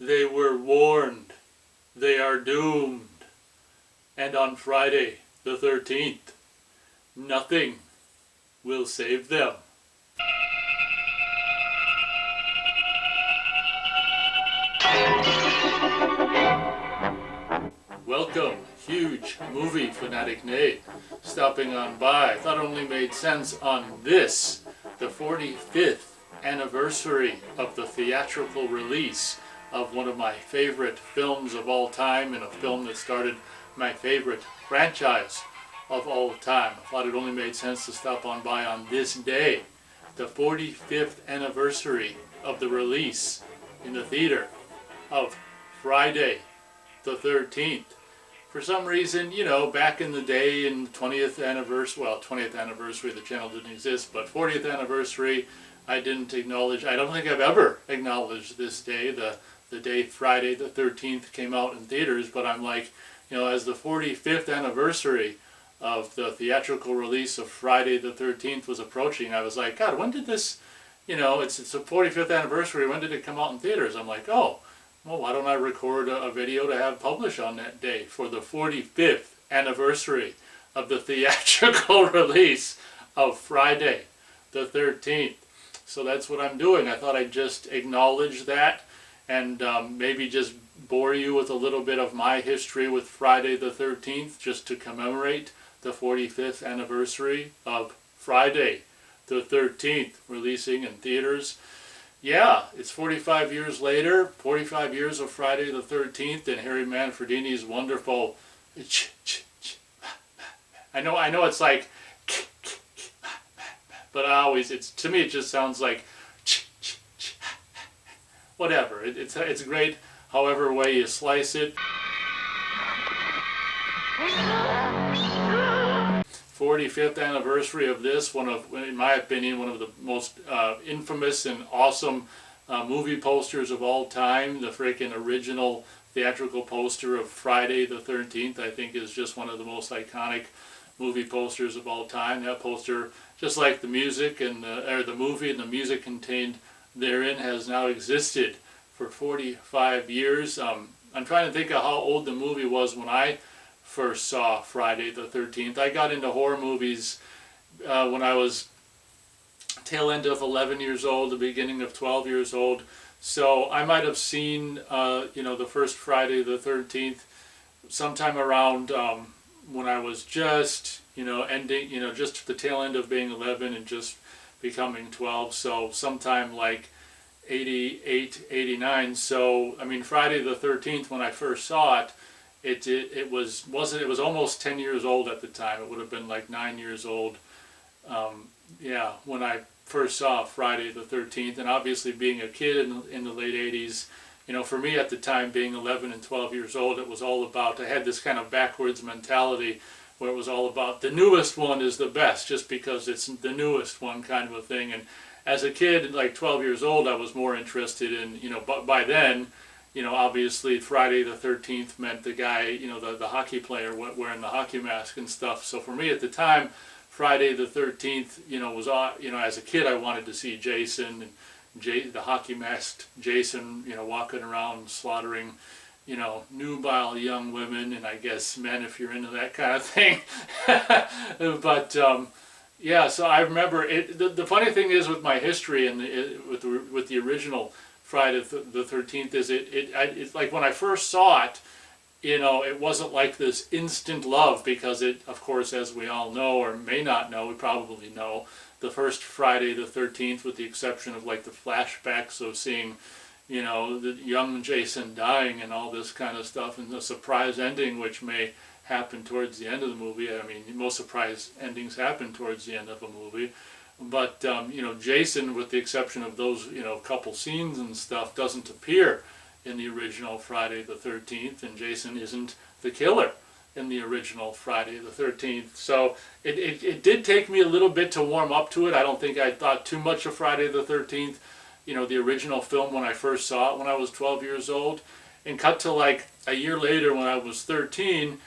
They were warned. They are doomed. And on Friday, the 13th, nothing will save them. Welcome, huge movie fanatic Nate, stopping on by. I thought it only made sense on this, the 45th anniversary of the theatrical release of one of my favorite films of all time, and a film that started my favorite franchise of all time. I thought it only made sense to stop on by on this day, the 45th anniversary of the release in the theater of Friday the 13th. For some reason, you know, back in the day in 20th anniversary, well, 20th anniversary, the channel didn't exist, but 40th anniversary, I didn't acknowledge, I don't think I've ever acknowledged this day, the day Friday the 13th came out in theaters, but I'm like, you know, as the 45th anniversary of the theatrical release of Friday the 13th was approaching, I was like, God, when did this, you know, it's the 45th anniversary, when did it come out in theaters? I'm like, oh, well, why don't I record a video to have published on that day for the 45th anniversary of the theatrical release of Friday the 13th. So that's what I'm doing. I thought I'd just acknowledge that and maybe just bore you with a little bit of my history with Friday the 13th, just to commemorate the 45th anniversary of Friday the 13th, releasing in theaters. Yeah, it's 45 years later, 45 years of Friday the 13th, and Harry Manfredini's wonderful, I know it's like, but to me it just sounds like, whatever, it's great however way you slice it. 45th anniversary of this, one of, in my opinion, one of the most infamous and awesome movie posters of all time. The freaking original theatrical poster of Friday the 13th, I think, is just one of the most iconic movie posters of all time. That poster, just like the music and the movie and the music contained therein, has now existed for 45 years. I'm trying to think of how old the movie was when I first saw Friday the 13th. I got into horror movies when I was tail end of 11 years old, the beginning of 12 years old. So I might have seen, you know, the first Friday the 13th sometime around when I was just, you know, just the tail end of being 11 and just becoming 12. So sometime like 88, 89. So, I mean, Friday the 13th, when I first saw it, it was almost 10 years old at the time. It would have been like 9 years old, yeah, when I first saw Friday the 13th. And obviously being a kid in the late 80s, you know, for me at the time, being 11 and 12 years old, it was all about, I had this kind of backwards mentality where it was all about the newest one is the best, just because it's the newest one kind of a thing. And as a kid, like 12 years old, I was more interested in, you know, but by then, you know, obviously Friday the 13th meant the guy, you know, the hockey player wearing the hockey mask and stuff. So for me at the time, Friday the 13th, you know, was, you know, as a kid I wanted to see Jason and the hockey masked Jason, you know, walking around slaughtering, you know, nubile young women, and I guess men if you're into that kind of thing. But yeah, so I remember it. The funny thing is with my history and with the original Friday the 13th is it's like when I first saw it, you know, it wasn't like this instant love, because it, of course, as we all know or may not know, we probably know, the first Friday the 13th, with the exception of like the flashbacks of seeing, you know, the young Jason dying and all this kind of stuff, and the surprise ending which may happen towards the end of the movie. I mean, most surprise endings happen towards the end of a movie. But, you know, Jason, with the exception of those, you know, couple scenes and stuff, doesn't appear in the original Friday the 13th, and Jason isn't the killer in the original Friday the 13th. So it did take me a little bit to warm up to it. I don't think I thought too much of Friday the 13th, you know, the original film, when I first saw it when I was 12 years old. And cut to like a year later when I was 13,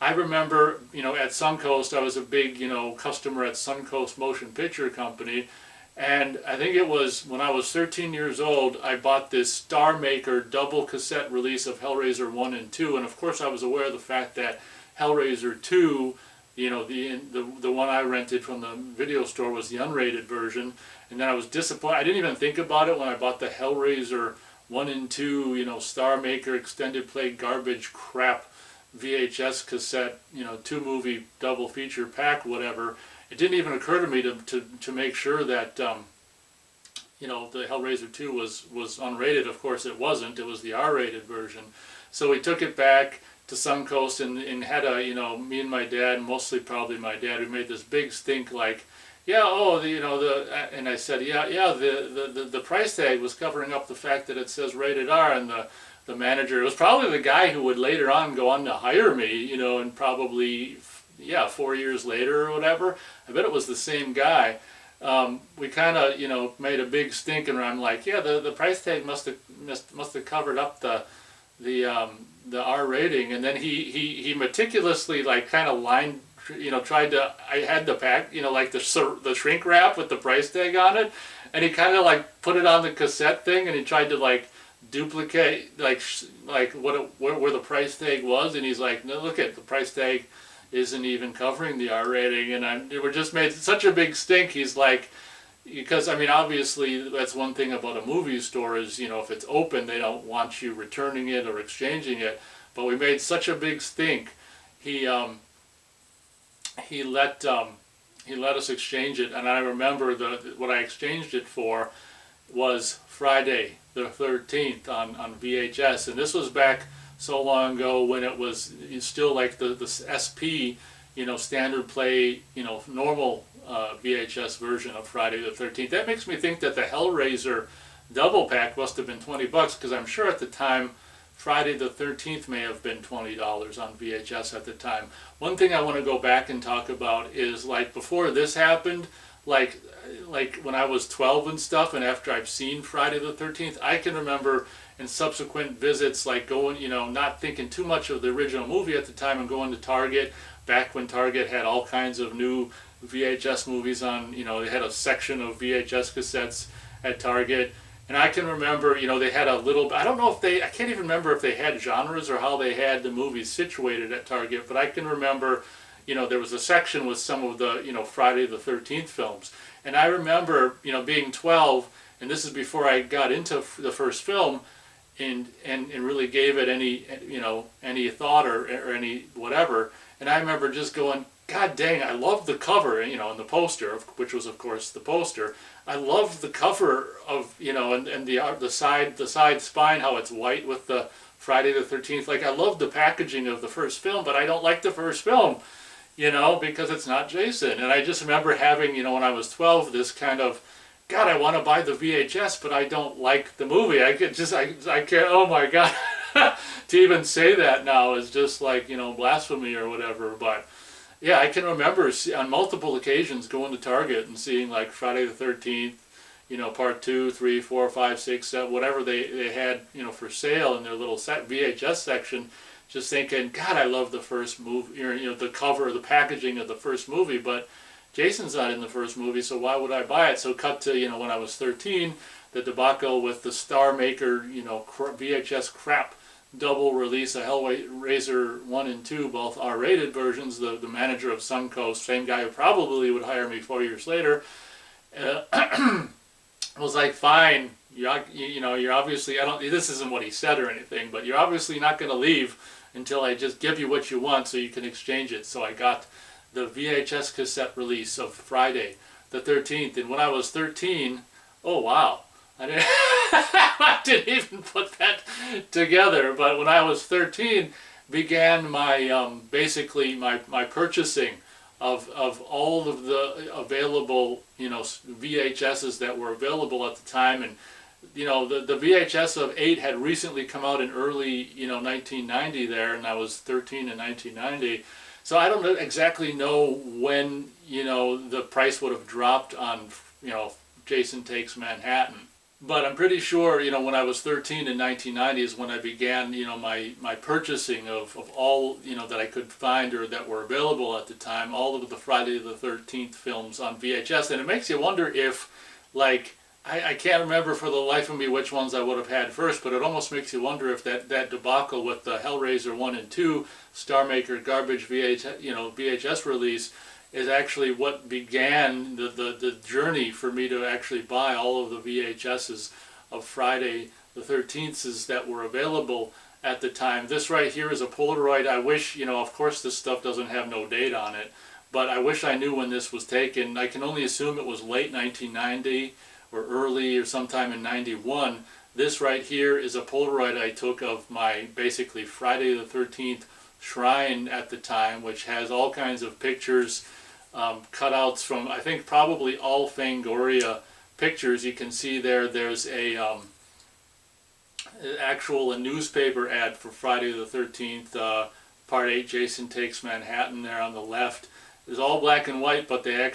I remember, you know, at Suncoast, I was a big, you know, customer at Suncoast Motion Picture Company, And I think it was when I was 13 years old, I bought this Star Maker double cassette release of Hellraiser 1 and 2. And of course, I was aware of the fact that Hellraiser 2, you know, the one I rented from the video store was the unrated version. And then I was disappointed. I didn't even think about it when I bought the Hellraiser 1 and 2, you know, Star Maker extended play garbage crap VHS cassette, you know, 2-movie double feature pack, whatever. It didn't even occur to me to make sure that, you know, the Hellraiser 2 was unrated. Of course it wasn't. It was the R-rated version. So we took it back to Suncoast and had a, you know, me and my dad, mostly probably my dad, we made this big stink like, yeah, oh, you know, and I said, yeah, the price tag was covering up the fact that it says rated R, and the manager, it was probably the guy who would later on go on to hire me, you know, and probably, yeah, 4 years later or whatever. I bet it was the same guy. We kind of, you know, made a big stink, and I'm like, yeah, the price tag must have covered up the R rating, and then he meticulously, like, kind of lined, you know, tried to, I had the pack, you know, like the shrink wrap with the price tag on it, and he kind of like put it on the cassette thing, and he tried to like duplicate like where the price tag was, and he's like, no, look at the price tag isn't even covering the R rating, and we just made such a big stink. He's like, because I mean, obviously that's one thing about a movie store is, you know, if it's open, they don't want you returning it or exchanging it. But we made such a big stink. He let us exchange it, and I remember what I exchanged it for was Friday the 13th on VHS, and this was back so long ago when it was still like the SP, you know, standard play, you know, normal VHS version of Friday the 13th. That makes me think that the Hellraiser double pack must have been $20, because I'm sure at the time Friday the 13th may have been $20 on VHS at the time. One thing I want to go back and talk about is, like, before this happened, like when I was 12 and stuff, and after I've seen Friday the 13th, I can remember in subsequent visits, like going, you know, not thinking too much of the original movie at the time, and going to Target, back when Target had all kinds of new VHS movies on, you know, they had a section of VHS cassettes at Target. And I can remember, you know, they had a little, I don't know if I can't even remember if they had genres or how they had the movies situated at Target, but I can remember, you know, there was a section with some of the, you know, Friday the 13th films. And I remember, you know, being 12, and this is before I got into the first film, and really gave it any, you know, any thought or any whatever. And I remember just going, God dang, I love the cover, you know, and the poster, which was of course the poster. I love the cover of, you know, and the side spine, how it's white with the Friday the 13th. Like, I love the packaging of the first film, but I don't like the first film, you know, because it's not Jason. And I just remember having, you know, when I was 12, this kind of, God, I want to buy the VHS, but I don't like the movie. I can't, oh my God. To even say that now is just like, you know, blasphemy or whatever. But yeah, I can remember on multiple occasions going to Target and seeing like Friday the 13th, you know, part 2, 3, 4, 5, 6, 7, whatever they had, you know, for sale in their little VHS section, just thinking, God, I love the first movie, you know, the cover, the packaging of the first movie, but Jason's not in the first movie, so why would I buy it? So cut to, you know, when I was 13, the debacle with the Star Maker, you know, VHS crap double release of Hellraiser 1 and 2, both R-rated versions. The manager of Suncoast, same guy who probably would hire me 4 years later, was like, fine, you know, you're obviously, this isn't what he said or anything, but you're obviously not going to leave until I just give you what you want so you can exchange it. So I got the VHS cassette release of Friday the 13th, and when I was 13, oh wow, I didn't even put that together, but when I was 13 began my basically my purchasing of all of the available, you know, VHSs that were available at the time. And you know, the VHS of 8 had recently come out in early, you know, 1990 there, and I was 13 in 1990. So I don't exactly know when, you know, the price would have dropped on, you know, Jason Takes Manhattan. But I'm pretty sure, you know, when I was 13 in 1990 is when I began, you know, my purchasing of all, you know, that I could find or that were available at the time, all of the Friday the 13th films on VHS. And it makes you wonder if, like, I can't remember for the life of me which ones I would have had first, but it almost makes you wonder if that debacle with the Hellraiser 1 and 2 Star Maker garbage VHS release is actually what began the journey for me to actually buy all of the VHSs of Friday the 13th that were available at the time. This right here is a Polaroid. I wish, of course this stuff doesn't have no date on it, but I wish I knew when this was taken. I can only assume it was late 1990 or early or sometime in 91. This right here is a Polaroid I took of my basically Friday the 13th shrine at the time, which has all kinds of pictures, cutouts from, I think, probably all Fangoria pictures. You can see there's a a newspaper ad for Friday the 13th, Part 8, Jason Takes Manhattan there on the left. It was all black and white, but they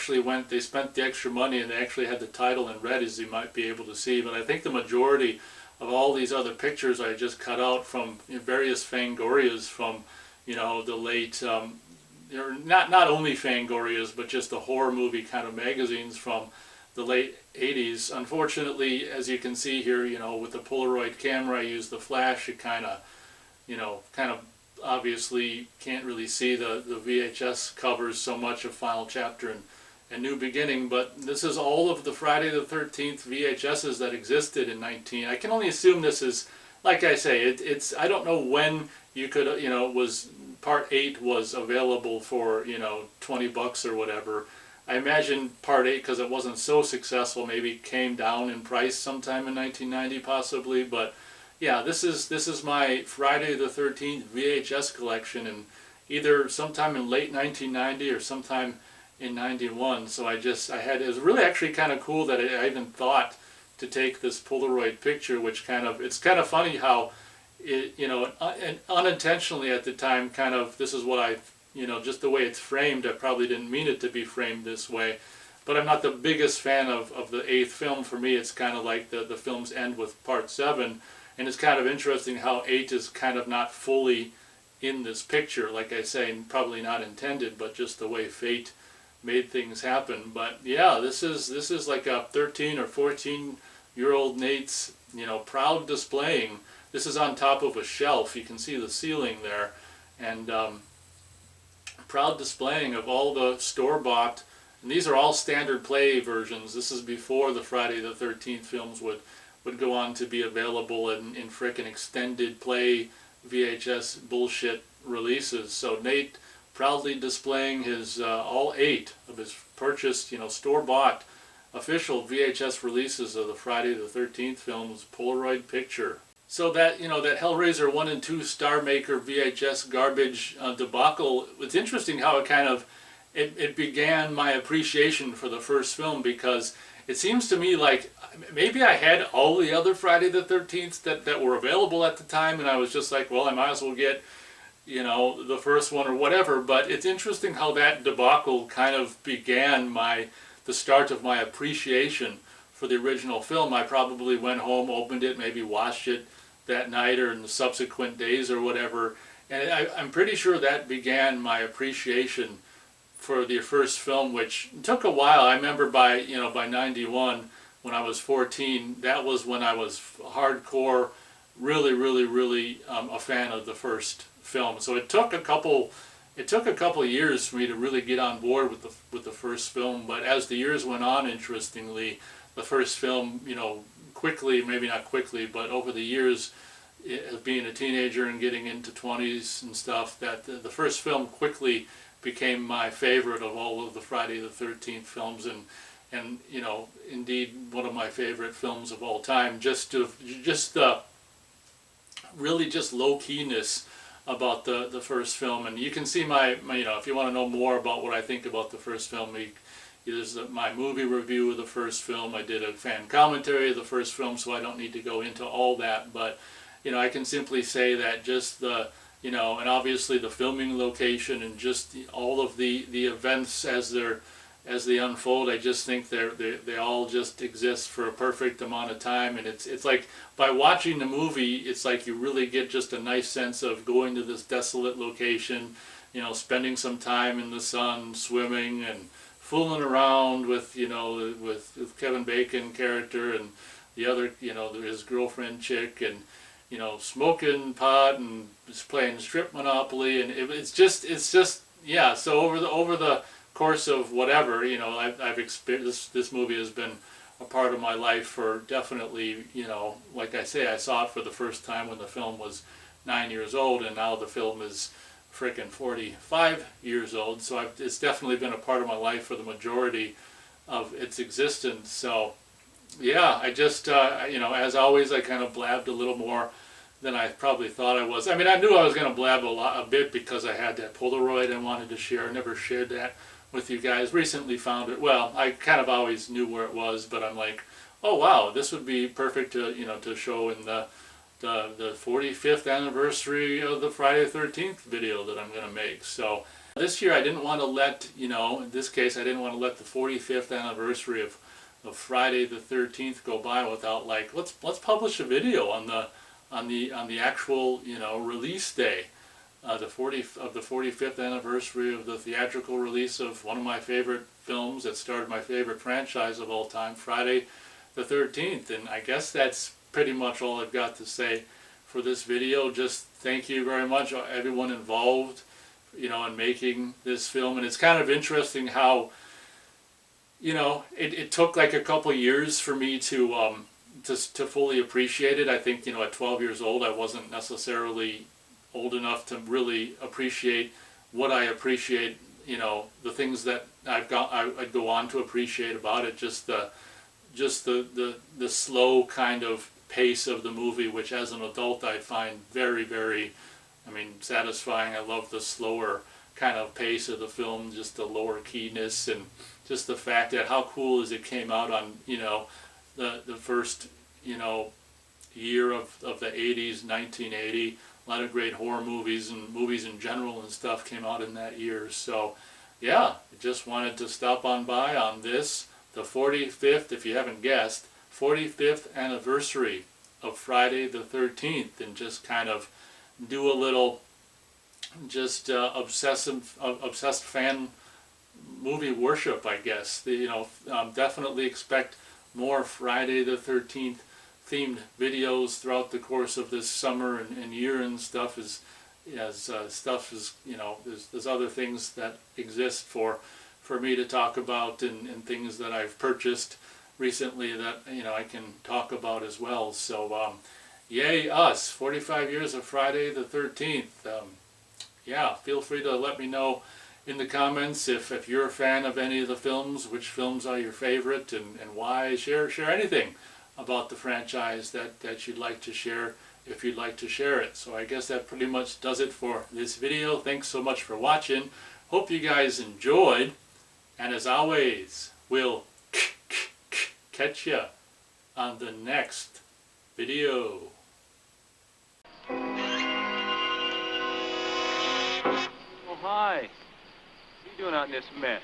spent the extra money and they actually had the title in red, as you might be able to see. But I think the majority of all these other pictures I just cut out from various Fangorias from, the late, not only Fangorias, but just the horror movie kind of magazines from the late 80s. Unfortunately, as you can see here, with the Polaroid camera, I use the flash. It kind of obviously can't really see the VHS covers so much of Final Chapter and New Beginning, but this is all of the Friday the 13th VHSs that existed in 19. I can only assume this is, like I say, it's I don't know when you could, was Part 8 was available for, $20 or whatever. I imagine Part 8, because it wasn't so successful, maybe came down in price sometime in 1990 possibly, but yeah, this is my Friday the 13th VHS collection, and either sometime in late 1990 or sometime in 91. So it was really actually kind of cool that I even thought to take this Polaroid picture, which it's kind of funny how it, and unintentionally at the time, this is what just the way it's framed. I probably didn't mean it to be framed this way, but I'm not the biggest fan of the 8th film. For me, it's kind of like the films end with Part 7. And it's kind of interesting how 8 is kind of not fully in this picture, like I say, and probably not intended, but just the way fate made things happen. But yeah, this is like a 13 or 14-year-old Nate's, proud displaying. This is on top of a shelf. You can see the ceiling there, and proud displaying of all the store-bought. And these are all standard play versions. This is before the Friday the 13th films would go on to be available in frickin' extended play VHS bullshit releases. So Nate proudly displaying his all 8 of his purchased, store-bought official VHS releases of the Friday the 13th films Polaroid picture. So that, that Hellraiser 1 and 2 Star Maker VHS garbage debacle, it's interesting how it began my appreciation for the first film, because it seems to me like maybe I had all the other Friday the 13th that were available at the time, and I was just like, well, I might as well get, the first one or whatever. But it's interesting how that debacle kind of began the start of my appreciation for the original film. I probably went home, opened it, maybe watched it that night or in the subsequent days or whatever, and I'm pretty sure that began my appreciation for the first film, which took a while. I remember by 91, when I was 14, that was when I was hardcore, really a fan of the first film. So it took a couple years for me to really get on board with the first film. But as the years went on, interestingly, the first film, quickly, maybe not quickly, but over the years, being a teenager and getting into 20s and stuff, that the first film quickly became my favorite of all of the Friday the 13th films, and indeed one of my favorite films of all time. Just really just low keyness about the first film. And you can see my if you want to know more about what I think about the first film, there's my movie review of the first film. I did a fan commentary of the first film, so I don't need to go into all that, but I can simply say that just and obviously the filming location and just all of the events as they unfold, I just think they all just exist for a perfect amount of time. And it's like, by watching the movie, it's like you really get just a nice sense of going to this desolate location, spending some time in the sun, swimming and fooling around with, you know, with Kevin Bacon character and the other, you know, his girlfriend chick, and, you know, smoking pot and just playing strip Monopoly, and it's just yeah. So over the course of whatever, you know, I've experienced this movie has been a part of my life for definitely, you know, like I say, I saw it for the first time when the film was 9 years old, and now the film is frickin' 45 years old. So it's definitely been a part of my life for the majority of its existence. So yeah, I just, you know, as always, I kind of blabbed a little more than I probably thought I was. I mean, I knew I was going to blab a bit because I had that Polaroid I wanted to share. I never shared that with you guys. Recently found it. Well, I kind of always knew where it was, but I'm like, oh wow, this would be perfect to, you know, to show in the 45th anniversary of the Friday the 13th video that I'm going to make. So this year I didn't want to let, you know, in this case I didn't want to let the 45th anniversary of Friday the 13th go by without, like, let's publish a video on the actual, you know, release day, the 45th anniversary of the theatrical release of one of my favorite films that started my favorite franchise of all time, Friday the 13th. And I guess that's pretty much all I've got to say for this video. Just thank you very much, everyone involved, you know, in making this film. And it's kind of interesting how, you know, it took like a couple years for me to fully appreciate it. I think, you know, at 12 years old I wasn't necessarily old enough to really appreciate what I appreciate, you know, the things that I'd go on to appreciate about it. Just the slow kind of pace of the movie, which as an adult I find very, very, I mean, satisfying. I love the slower kind of pace of the film, just the lower keyness, and just the fact that how cool is it came out on, you know, the first, you know, year of the 80s, 1980. A lot of great horror movies and movies in general and stuff came out in that year. So yeah, I just wanted to stop on by on this, the 45th, if you haven't guessed, 45th anniversary of Friday the 13th, and just kind of do a little just obsessed fan movie worship, I guess. You know, definitely expect more Friday the 13th themed videos throughout the course of this summer and year and stuff. Stuff is, you know, there's other things that exist for me to talk about, and things that I've purchased recently that, you know, I can talk about as well. So yay us, 45 years of Friday the 13th. Yeah, feel free to let me know in the comments if you're a fan of any of the films, which films are your favorite, and why. Share anything about the franchise that you'd like to share, if you'd like to share it. So I guess that pretty much does it for this video. Thanks so much for watching. Hope you guys enjoyed, and as always, we'll catch ya on the next video. Oh, hi. What are you doing out in this mess?